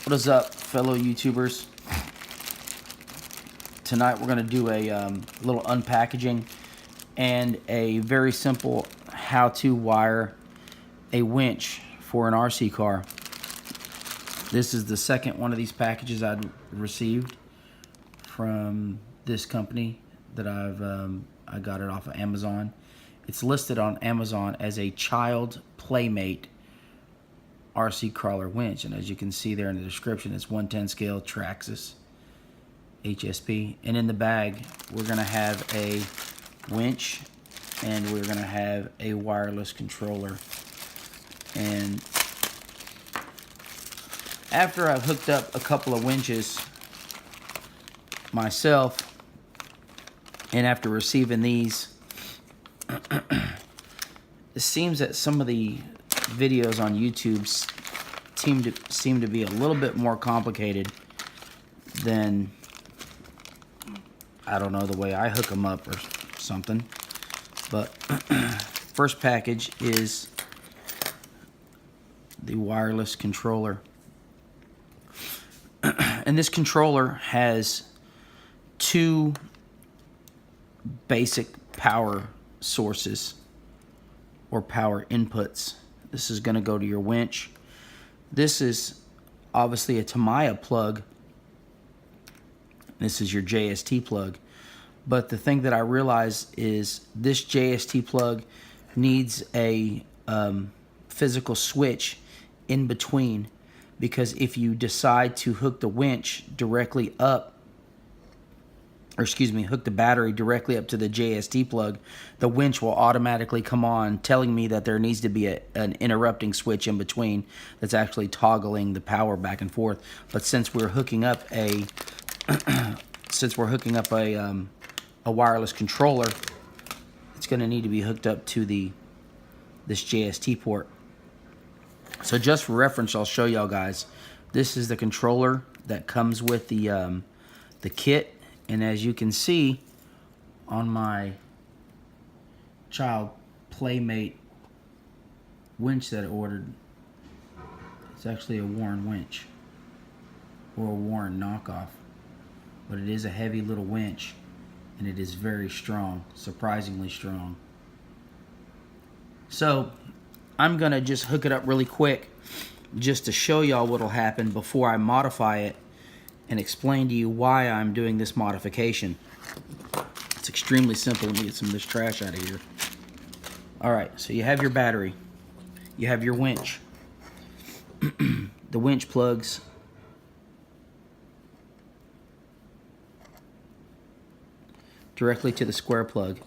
What is up, fellow YouTubers? Tonight we're going to do a little unpackaging and a very simple how to wire a winch for an RC car. This is the second one of these packages I've received from this company that I got it off of Amazon. It's listed on Amazon as a Child Playmate RC crawler winch, and as you can see there in the description, it's 110 scale Traxxas HSP. And in the bag we're gonna have a winch and we're gonna have a wireless controller. And after I've hooked up a couple of winches myself, and after receiving these, it seems that some of the videos on YouTube seem to be a little bit more complicated than, I don't know, the way I hook them up or something. But first package is the wireless controller. And this controller has two basic power sources or power inputs. This is going to go to your winch. This is obviously a Tamiya plug. This is your JST plug. But the thing that I realize is this JST plug needs a physical switch in between, because if you decide to hook the winch directly up, or excuse me, hook the battery directly up to the JST plug, the winch will automatically come on, telling me that there needs to be an interrupting switch in between that's actually toggling the power back and forth. But since we're hooking up a a wireless controller, it's going to need to be hooked up to this JST port. So just for reference, I'll show y'all guys. This is the controller that comes with the kit. And as you can see on my Child Playmate winch that I ordered, it's actually a Warren winch, or a Warren knockoff. But it is a heavy little winch, and it is very strong, surprisingly strong. So I'm gonna just hook it up really quick just to show y'all what'll happen before I modify it and explain to you why I'm doing this modification. It's extremely simple. Let me get some of this trash out of here. Alright, so you have your battery. You have your winch. The winch plugs directly to the square plug.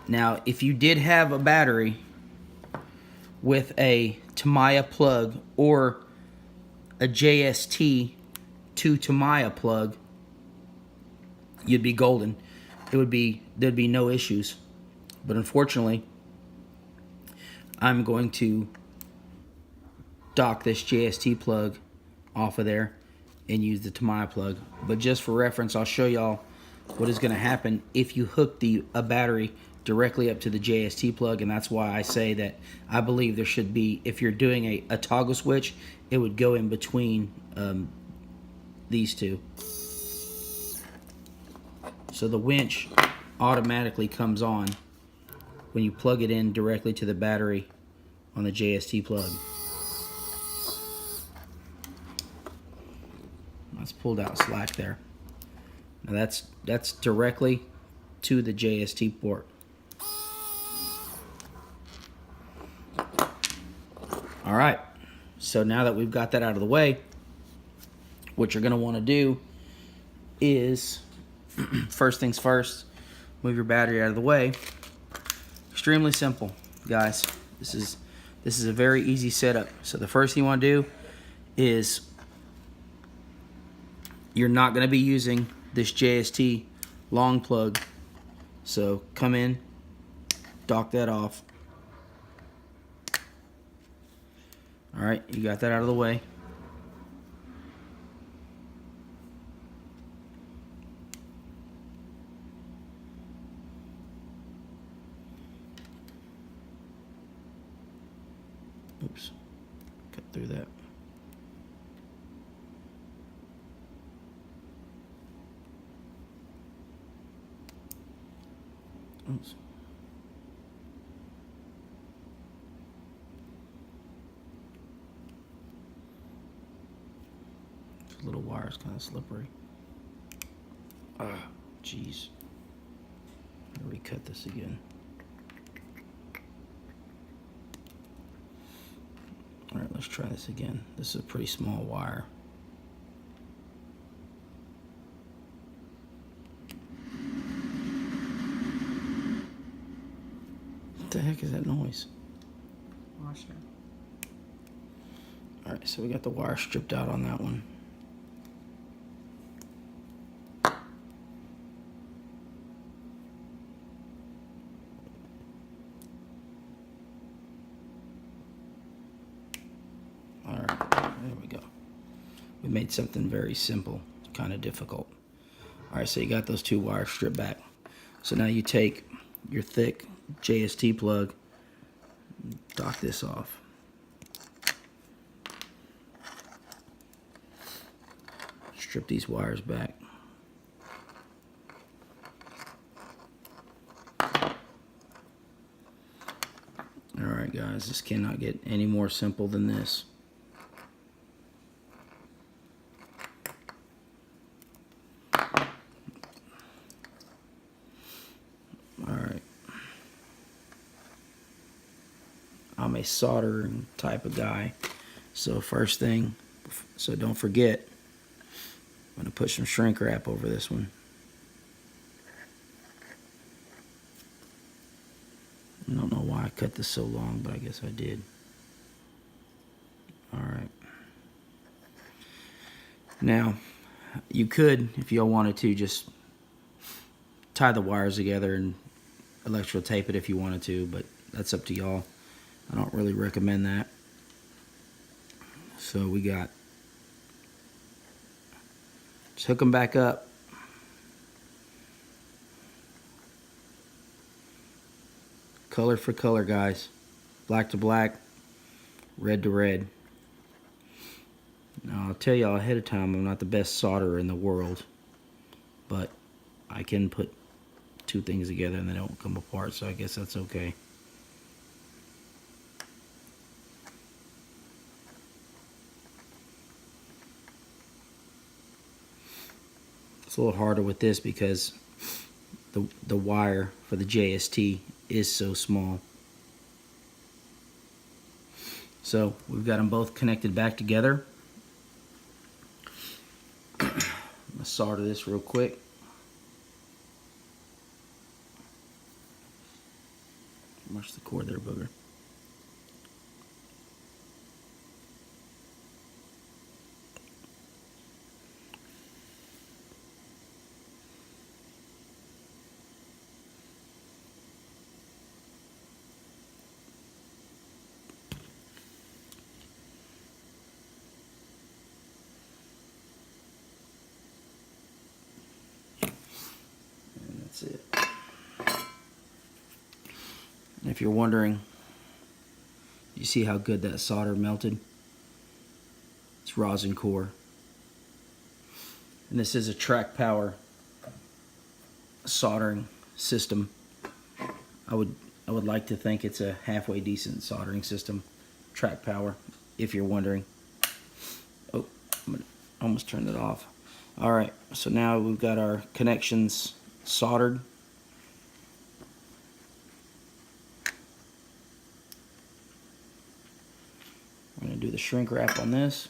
Now, if you did have a battery with a Tamiya plug or a JST to Tamiya plug, you'd be golden. There'd be no issues. But unfortunately, I'm going to dock this JST plug off of there and use the Tamiya plug. But just for reference, I'll show y'all what is going to happen if you hook a battery directly up to the JST plug. And that's why I say that I believe there should be, if you're doing a toggle switch, it would go in between these two. So the winch automatically comes on when you plug it in directly to the battery on the JST plug. Let's pull out slack there. Now that's directly to the JST port. All right, so now that we've got that out of the way, what you're going to want to do is, first things first, move your battery out of the way. Extremely simple, guys. This is a very easy setup. So the first thing you want to do is, you're not going to be using this JST long plug. So come in, dock that off. All right, you got that out of the way. Oops, cut through that. Oops. This little wire is kind of slippery. Ah, jeez. Recut this again. All right, let's try this again. This is a pretty small wire. What the heck is that noise? Washer. All right, so we got the wire stripped out on that one. All right, there we go. We made something very simple, kind of difficult. All right, so you got those two wires stripped back. So now you take your thick JST plug, dock this off. Strip these wires back. All right, guys, this cannot get any more simple than this. I'm a soldering type of guy. So first thing, so don't forget, I'm gonna put some shrink wrap over this one. I don't know why I cut this so long, but I guess I did. All right. Now, you could, if y'all wanted to, just tie the wires together and electrical tape it if you wanted to, but that's up to y'all. I don't really recommend that. So we got, just hook them back up. Color for color, guys. Black to black, red to red. Now I'll tell y'all ahead of time, I'm not the best solderer in the world, but I can put two things together and they don't come apart, so I guess that's okay. It's a little harder with this because the wire for the JST is so small. So we've got them both connected back together. I'm gonna solder this real quick. Watch the cord there, booger. That's it. If you're wondering, you see how good that solder melted? It's rosin core. And this is a track power soldering system. I would like to think it's a halfway decent soldering system. Track power, if you're wondering. Oh, I'm gonna almost turned it off. All right, so now we've got our connections soldered. We're gonna do the shrink wrap on this.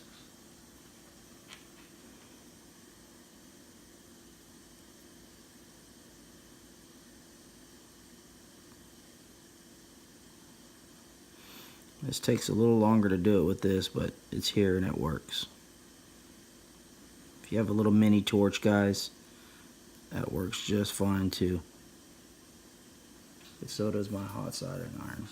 This takes a little longer to do it with this, but it's here and it works. If you have a little mini torch, guys, that works just fine too. But so does my hot soldering iron.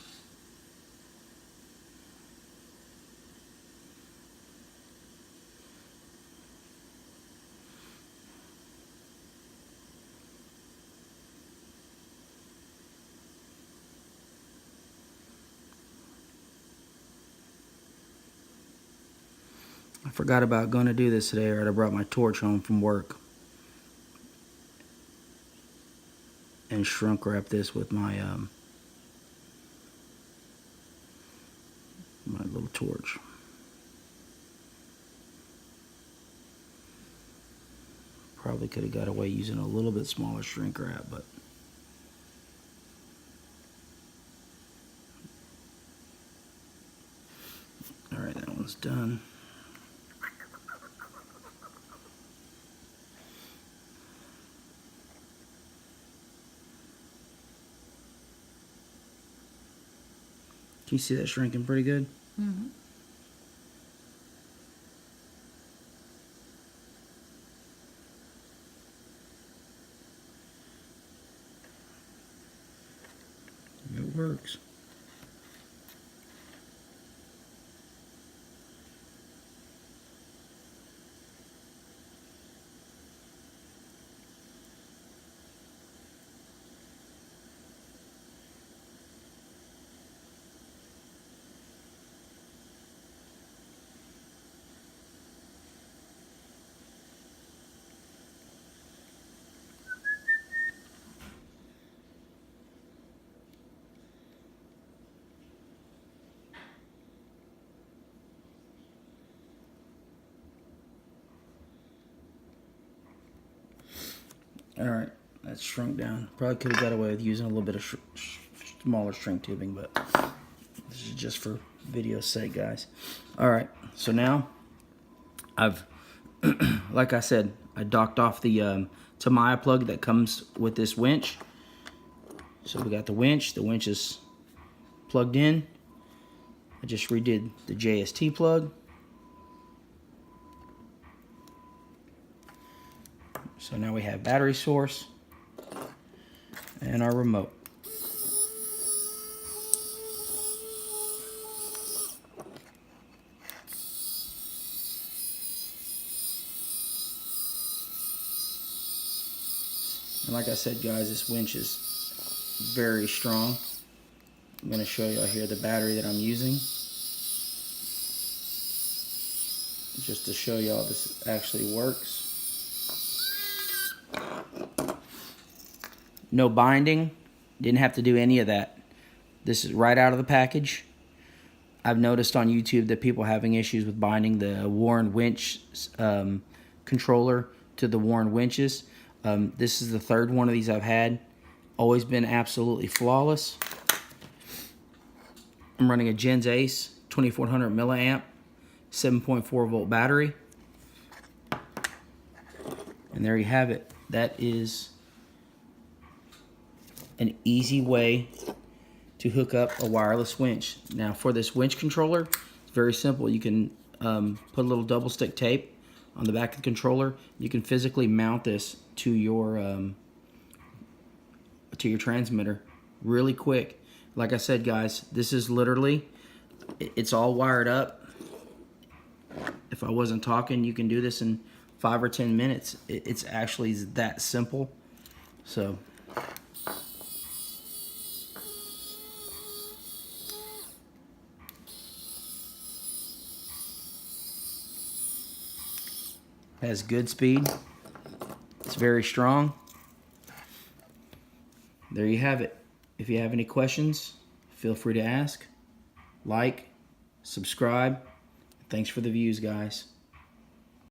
I forgot about going to do this today, or I brought my torch home from work. and shrunk wrap this with my my little torch. Probably could have got away using a little bit smaller shrink wrap, but all right, that one's done. Can you see that shrinking pretty good? Mm-hmm. It works. All right, that's shrunk down. Probably could have got away with using a little bit of smaller shrink tubing, but this is just for video's sake, guys. All right, so now I've, like I said, I docked off the Tamiya plug that comes with this winch. So we got the winch. The winch is plugged in. I just redid the JST plug. So now we have battery source and our remote. And like I said, guys, this winch is very strong. I'm going to show you here the battery that I'm using, just to show y'all this actually works. No binding, didn't have to do any of that. This is right out of the package. I've noticed on YouTube that people having issues with binding the Warren winch controller to the Warren winches. This is the third one of these I've had. Always been absolutely flawless. I'm running a Gens Ace 2400 milliamp 7.4 volt battery. And there you have it. That is an easy way to hook up a wireless winch. Now for this winch controller, it's very simple. You can put a little double stick tape on the back of the controller. You can physically mount this to your transmitter really quick. Like I said, guys, this is literally, it's all wired up. If I wasn't talking, you can do this in 5 or 10 minutes. It's actually that simple. So has good speed. It's very strong. There you have it. If you have any questions, feel free to ask. Like, subscribe. Thanks for the views, guys.